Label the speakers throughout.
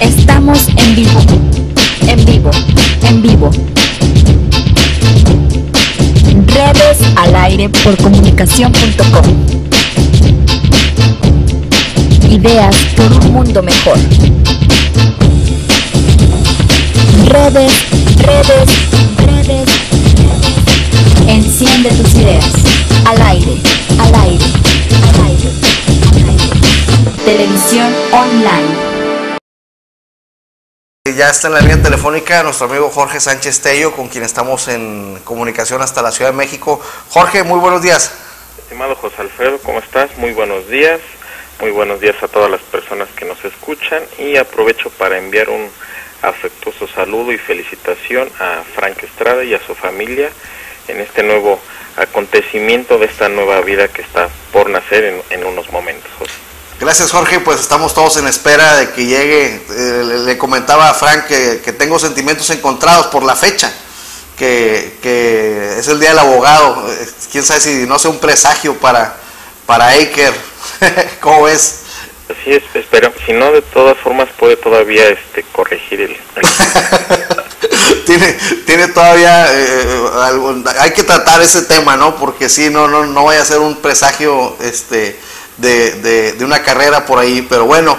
Speaker 1: Estamos en vivo, en vivo, en vivo. Redes al aire por comunicación.com. Ideas por un mundo mejor. Redes. Enciende tus ideas. Al aire, al aire, al aire, al aire. Televisión online.
Speaker 2: Ya está en la línea telefónica nuestro amigo Jorge Sánchez Tello, con quien estamos en comunicación hasta la Ciudad de México. Jorge, muy buenos días.
Speaker 3: Estimado José Alfredo, ¿cómo estás? Muy buenos días. Muy buenos días a todas las personas que nos escuchan, y aprovecho para enviar un afectuoso saludo y felicitación a Frank Estrada y a su familia en este nuevo acontecimiento de esta nueva vida que está por nacer en unos momentos, José.
Speaker 2: Gracias, Jorge, pues estamos todos en espera de que llegue. Le comentaba a Frank que tengo sentimientos encontrados por la fecha, que es el Día del Abogado. Quién sabe si no sea un presagio para Iker. ¿Cómo ves?
Speaker 3: Así es, espero, si no, de todas formas puede todavía corregir el...
Speaker 2: tiene todavía hay que tratar ese tema, ¿no? Porque si no vaya a ser un presagio de una carrera por ahí, pero bueno,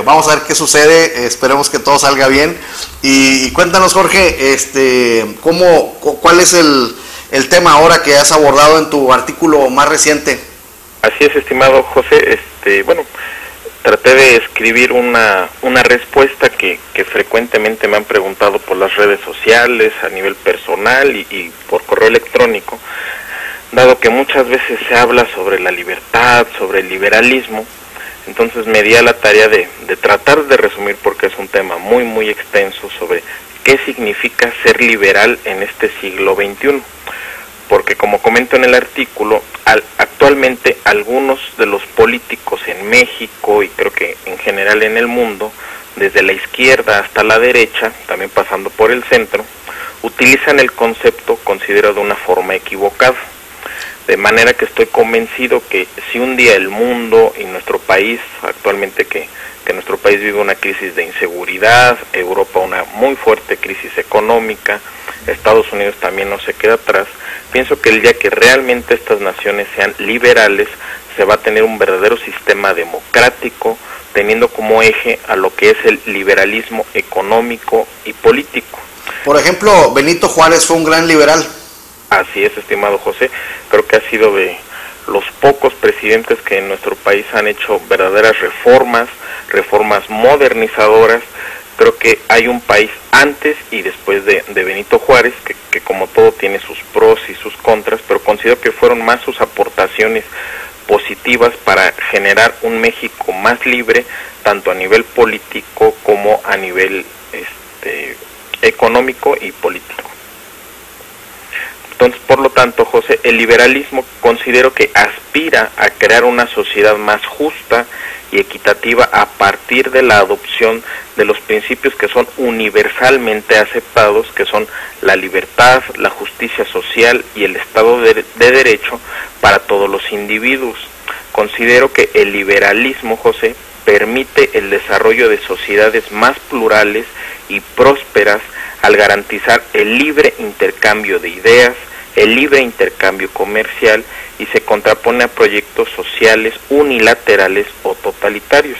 Speaker 2: vamos a ver qué sucede, esperemos que todo salga bien. Y cuéntanos, Jorge, ¿cuál es el tema ahora que has abordado en tu artículo más reciente?
Speaker 3: Así es, estimado José, bueno, traté de escribir una respuesta que frecuentemente me han preguntado por las redes sociales, a nivel personal y por correo electrónico, dado que muchas veces se habla sobre la libertad, sobre el liberalismo. Entonces me di a la tarea de tratar de resumir, porque es un tema muy muy extenso, sobre qué significa ser liberal en este siglo XXI. Porque, como comento en el artículo, actualmente algunos de los políticos en México, y creo que en general en el mundo, desde la izquierda hasta la derecha, también pasando por el centro, utilizan el concepto, considero, de una forma equivocada. De manera que estoy convencido que si un día el mundo y nuestro país, actualmente que nuestro país vive una crisis de inseguridad, Europa una muy fuerte crisis económica, Estados Unidos también no se queda atrás, pienso que el día que realmente estas naciones sean liberales, se va a tener un verdadero sistema democrático, teniendo como eje a lo que es el liberalismo económico y político.
Speaker 2: Por ejemplo, Benito Juárez fue un gran liberal.
Speaker 3: Así es, estimado José, creo que ha sido de los pocos presidentes que en nuestro país han hecho verdaderas reformas modernizadoras. Creo que hay un país antes y después de Benito Juárez, que como todo tiene sus pros y sus contras, pero considero que fueron más sus aportaciones positivas para generar un México más libre, tanto a nivel político como a nivel económico y político. Entonces, por lo tanto, José, el liberalismo considero que aspira a crear una sociedad más justa y equitativa a partir de la adopción de los principios que son universalmente aceptados, que son la libertad, la justicia social y el Estado de Derecho para todos los individuos. Considero que el liberalismo, José, permite el desarrollo de sociedades más plurales y prósperas al garantizar el libre intercambio de ideas, el libre intercambio comercial, y se contrapone a proyectos sociales unilaterales o totalitarios.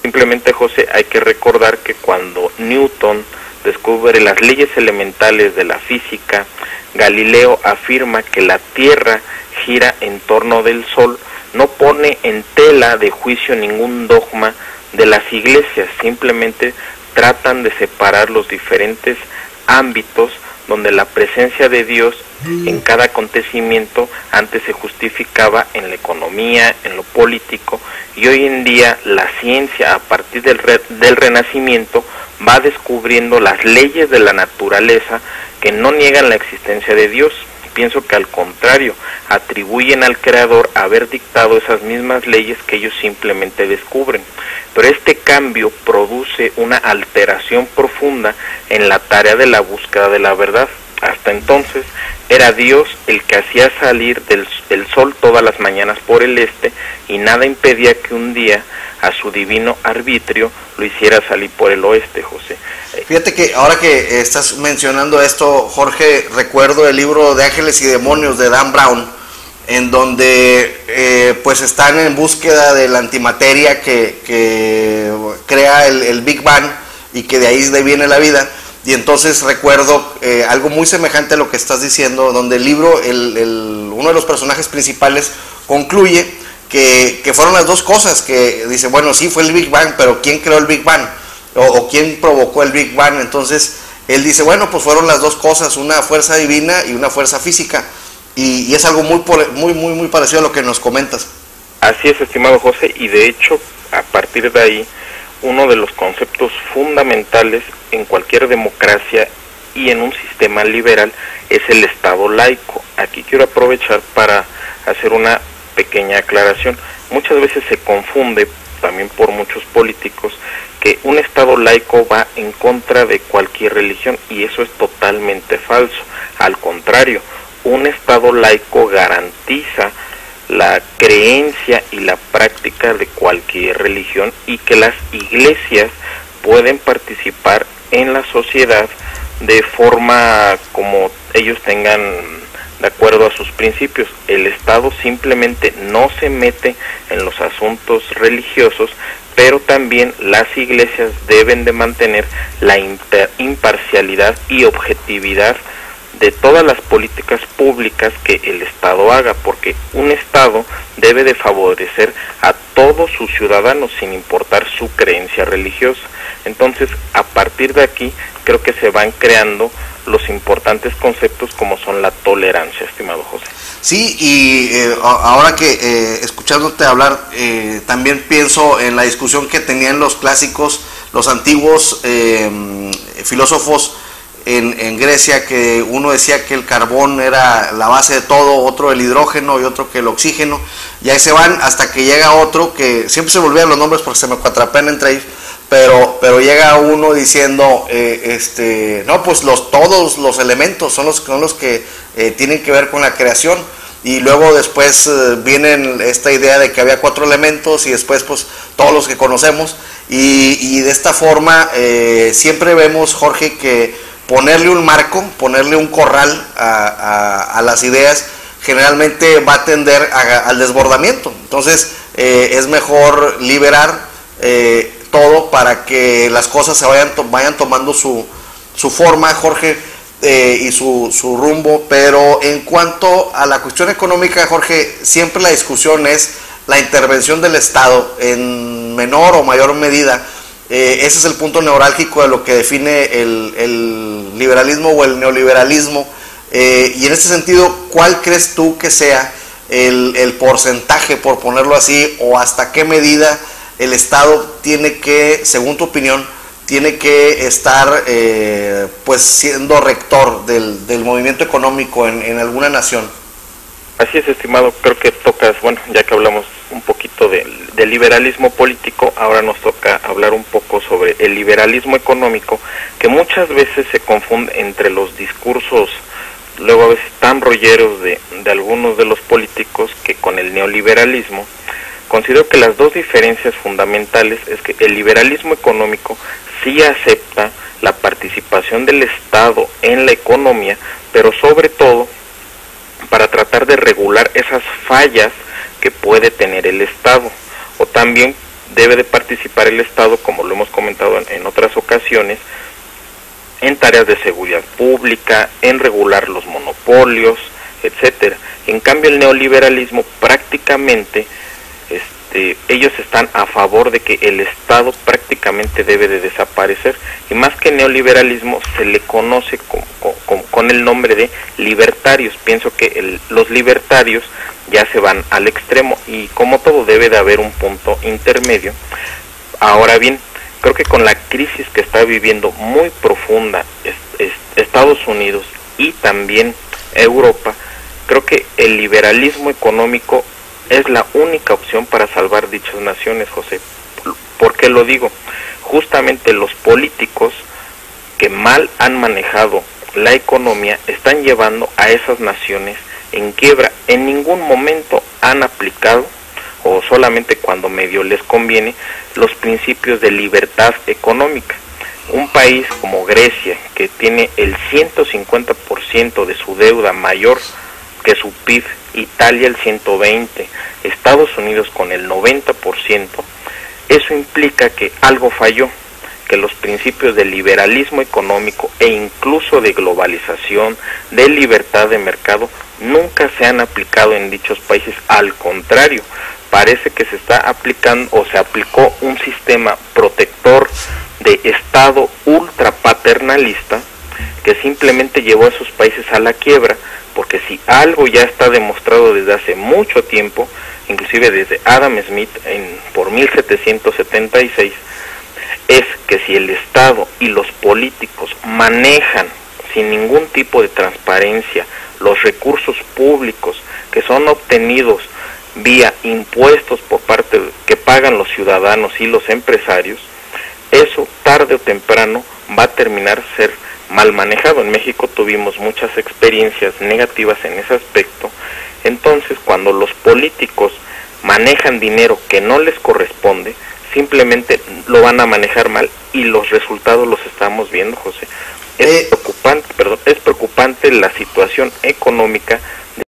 Speaker 3: Simplemente, José, hay que recordar que cuando Newton descubre las leyes elementales de la física, Galileo afirma que la Tierra gira en torno del Sol, no pone en tela de juicio ningún dogma de las iglesias, simplemente tratan de separar los diferentes ámbitos donde la presencia de Dios en cada acontecimiento antes se justificaba en la economía, en lo político, y hoy en día la ciencia, a partir del Renacimiento, va descubriendo las leyes de la naturaleza que no niegan la existencia de Dios. Pienso que al contrario, atribuyen al Creador haber dictado esas mismas leyes que ellos simplemente descubren. Pero este cambio produce una alteración profunda en la tarea de la búsqueda de la verdad. Hasta entonces era Dios el que hacía salir el sol todas las mañanas por el este, y nada impedía que un día a su divino arbitrio lo hiciera salir por el oeste, José.
Speaker 2: Fíjate que ahora que estás mencionando esto, Jorge, recuerdo el libro de Ángeles y Demonios de Dan Brown, en donde pues están en búsqueda de la antimateria que crea el Big Bang y que de ahí viene la vida. Y entonces recuerdo algo muy semejante a lo que estás diciendo, donde el libro, uno de los personajes principales concluye que fueron las dos cosas, que dice, bueno, sí fue el Big Bang, pero ¿quién creó el Big Bang? O ¿quién provocó el Big Bang? Entonces él dice, bueno, pues fueron las dos cosas, una fuerza divina y una fuerza física, y es algo muy parecido a lo que nos comentas.
Speaker 3: Así es, estimado José, y de hecho, a partir de ahí, uno de los conceptos fundamentales en cualquier democracia y en un sistema liberal es el Estado laico. Aquí quiero aprovechar para hacer una pequeña aclaración. Muchas veces se confunde, también por muchos políticos, que un Estado laico va en contra de cualquier religión, y eso es totalmente falso. Al contrario, un Estado laico garantiza la creencia y la práctica de cualquier religión, y que las iglesias pueden participar en la sociedad de forma como ellos tengan de acuerdo a sus principios. El Estado simplemente no se mete en los asuntos religiosos, pero también las iglesias deben de mantener la imparcialidad y objetividad de todas las políticas públicas que el Estado haga, porque un Estado debe de favorecer a todos sus ciudadanos sin importar su creencia religiosa. Entonces, a partir de aquí, creo que se van creando los importantes conceptos como son la tolerancia, estimado José.
Speaker 2: Sí, y ahora que escuchándote hablar, también pienso en la discusión que tenían los clásicos, los antiguos filósofos en Grecia, que uno decía que el carbón era la base de todo, otro el hidrógeno y otro que el oxígeno, y ahí se van hasta que llega otro, que siempre se me olvidan los nombres porque se me cuatrapean entre ellos, pero llega uno diciendo, no, pues todos los elementos son los que tienen que ver con la creación, y luego después vienen esta idea de que había 4 elementos, y después pues todos los que conocemos, y de esta forma siempre vemos, Jorge, que ponerle un marco, ponerle un corral a las ideas, generalmente va a tender al desbordamiento. Entonces es mejor liberar todo para que las cosas se vayan tomando su forma, Jorge, y su rumbo. Pero en cuanto a la cuestión económica, Jorge, siempre la discusión es la intervención del Estado en menor o mayor medida. Ese es el punto neurálgico de lo que define el liberalismo o el neoliberalismo, y en este sentido, ¿cuál crees tú que sea el porcentaje, por ponerlo así, o hasta qué medida el Estado tiene que, según tu opinión, tiene que estar pues siendo rector del movimiento económico en alguna nación?
Speaker 3: Así es, estimado, creo que tocas, bueno, ya que hablamos un poquito del liberalismo político, ahora nos toca hablar un poco sobre el liberalismo económico, que muchas veces se confunde entre los discursos, luego a veces tan rolleros de algunos de los políticos, que con el neoliberalismo. Considero que las dos diferencias fundamentales es que el liberalismo económico sí acepta la participación del Estado en la economía, pero sobre todo para tratar de regular esas fallas que puede tener el Estado, o también debe de participar el Estado, como lo hemos comentado en otras ocasiones, en tareas de seguridad pública, en regular los monopolios, etcétera. En cambio, el neoliberalismo prácticamente ellos están a favor de que el Estado prácticamente debe de desaparecer, y más que neoliberalismo se le conoce con el nombre de libertarios. Pienso que los libertarios ya se van al extremo, y como todo debe de haber un punto intermedio. Ahora bien, creo que con la crisis que está viviendo muy profunda Estados Unidos y también Europa, creo que el liberalismo económico es la única opción para salvar dichas naciones, José. ¿Por qué lo digo? Justamente los políticos que mal han manejado la economía están llevando a esas naciones en quiebra. En ningún momento han aplicado, o solamente cuando medio les conviene, los principios de libertad económica. Un país como Grecia, que tiene el 150% de su deuda mayor que su PIB, Italia el 120%, Estados Unidos con el 90%, eso implica que algo falló, que los principios del liberalismo económico e incluso de globalización, de libertad de mercado, nunca se han aplicado en dichos países. Al contrario, parece que se está aplicando o se aplicó un sistema protector de Estado ultrapaternalista que simplemente llevó a esos países a la quiebra, porque si algo ya está demostrado desde hace mucho tiempo, inclusive desde Adam Smith por 1776, es que si el Estado y los políticos manejan sin ningún tipo de transparencia los recursos públicos que son obtenidos vía impuestos por parte que pagan los ciudadanos y los empresarios, eso tarde o temprano va a terminar ser mal manejado. En México tuvimos muchas experiencias negativas en ese aspecto. Entonces, cuando los políticos manejan dinero que no les corresponde, simplemente lo van a manejar mal y los resultados los estamos viendo, José. Es preocupante la situación económica